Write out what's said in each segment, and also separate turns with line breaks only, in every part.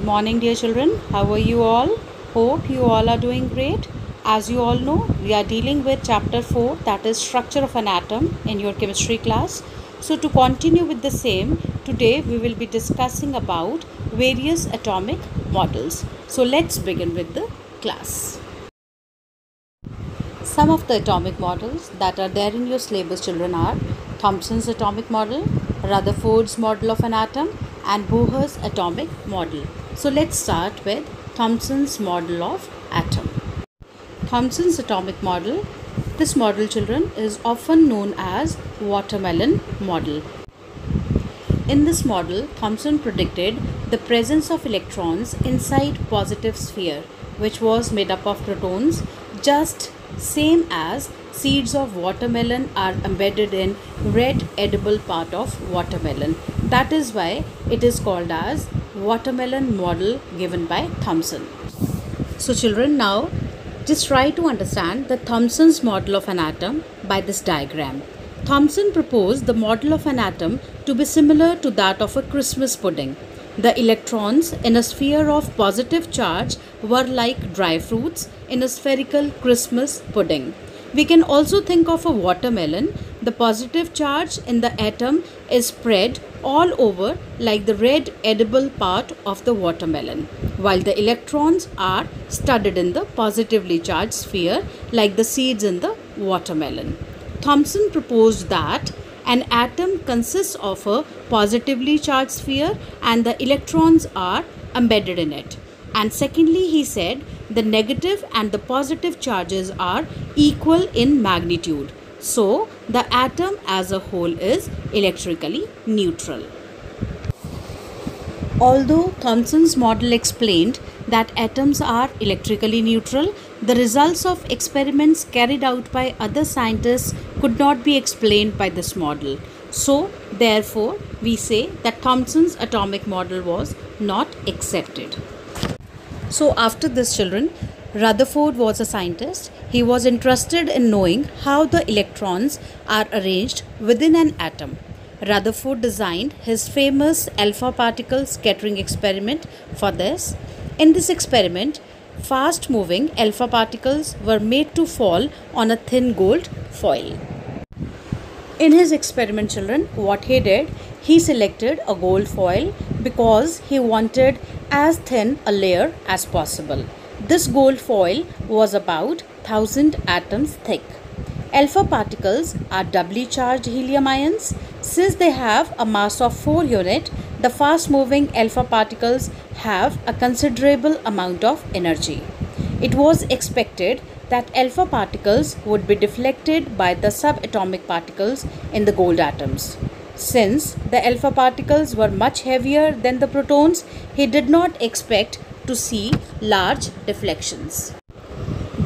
Morning, dear children. How are you all? Hope you all are doing great. As you all know, we are dealing with chapter 4, that is structure of an atom, in your chemistry class. So to continue with the same, today we will be discussing about various atomic models. So let's begin with the class. Some of the atomic models that are there in your syllabus, children, are Thomson's atomic model, Rutherford's model of an atom, and Bohr's atomic model. So let's start with Thomson's model of atom. Thomson's atomic model. This model, children, is often known as watermelon model. In this model, Thomson predicted the presence of electrons inside positive sphere, which was made up of protons, just same as seeds of watermelon are embedded in red edible part of watermelon. That is why it is called as watermelon model given by Thomson. So children, now just try to understand the Thomson's model of an atom by this diagram. Thomson proposed the model of an atom to be similar to that of a Christmas pudding. The electrons in a sphere of positive charge were like dry fruits in a spherical Christmas pudding. We can also think of a watermelon. The positive charge in the atom is spread all over like the red edible part of the watermelon, while the electrons are studded in the positively charged sphere like the seeds in the watermelon. Thomson proposed that an atom consists of a positively charged sphere and the electrons are embedded in it. And secondly, he said the negative and the positive charges are equal in magnitude. So, the atom as a whole is electrically neutral. Although Thomson's model explained that atoms are electrically neutral, the results of experiments carried out by other scientists could not be explained by this model. So, therefore, we say that Thomson's atomic model was not accepted. So, after this, children, Rutherford was a scientist. He was interested in knowing how the electrons are arranged within an atom. Rutherford designed his famous alpha particle scattering experiment for this. In this experiment, fast moving alpha particles were made to fall on a thin gold foil. In his experiment, children, what he did, he selected a gold foil because he wanted as thin a layer as possible. This gold foil was about 1000 atoms thick. Alpha particles are doubly charged helium ions. Since they have a mass of 4 units, the fast moving alpha particles have a considerable amount of energy. It was expected that alpha particles would be deflected by the subatomic particles in the gold atoms. Since the alpha particles were much heavier than the protons, he did not expect to see large deflections.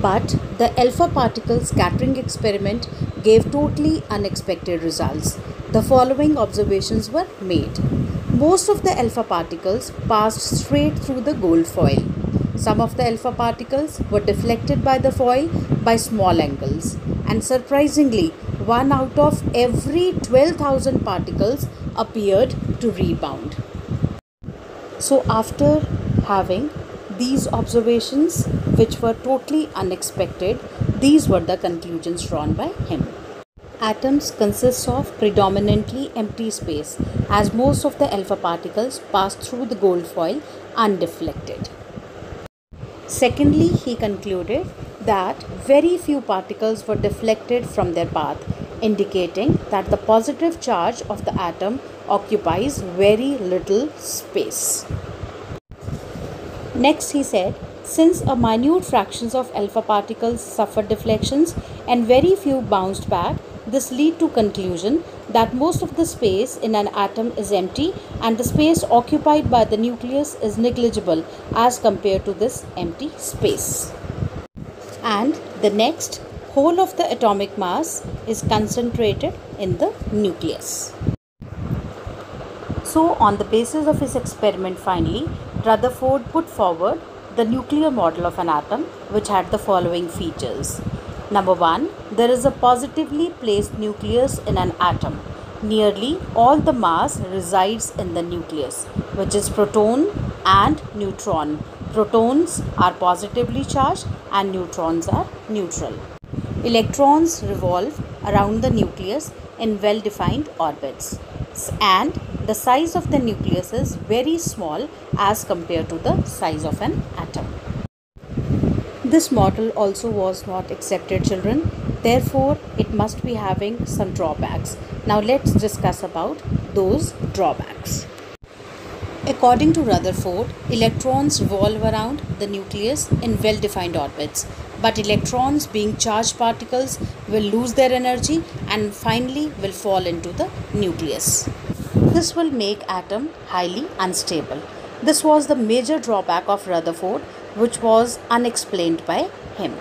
But the alpha particle scattering experiment gave totally unexpected results. The following observations were made. Most of the alpha particles passed straight through the gold foil. Some of the alpha particles were deflected by the foil by small angles, and surprisingly, 1 out of every 12,000 particles appeared to rebound. So after having these observations, which were totally unexpected, these were the conclusions drawn by him. Atoms consist of predominantly empty space, as most of the alpha particles pass through the gold foil undeflected. Secondly, he concluded that very few particles were deflected from their path, indicating that the positive charge of the atom occupies very little space. Next, he said, since a minute fractions of alpha particles suffered deflections and very few bounced back, this leads to conclusion that most of the space in an atom is empty and the space occupied by the nucleus is negligible as compared to this empty space. And the next, whole of the atomic mass is concentrated in the nucleus. So on the basis of his experiment, finally, Rutherford put forward the nuclear model of an atom, which had the following features. Number 1, there is a positively placed nucleus in an atom. Nearly all the mass resides in the nucleus, which is proton, and neutron. Protons are positively charged and neutrons are neutral. Electrons revolve around the nucleus in well-defined orbits, and the size of the nucleus is very small as compared to the size of an atom. This model also was not accepted, children. Therefore, it must be having some drawbacks. Now let's discuss about those drawbacks. According to Rutherford, electrons revolve around the nucleus in well-defined orbits, but electrons, being charged particles, will lose their energy and finally will fall into the nucleus. This will make atom highly unstable. This was the major drawback of Rutherford, which was unexplained by him.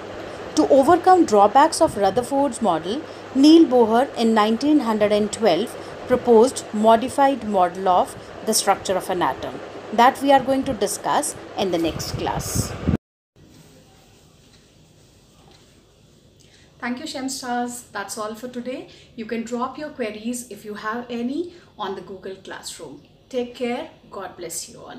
To overcome drawbacks of Rutherford's model, Niels Bohr in 1912 proposed modified model of the structure of an atom that we are going to discuss in the next class.
Thank you, Shemstars. That's all for today. You can drop your queries if you have any on the Google Classroom. Take care. God bless you all.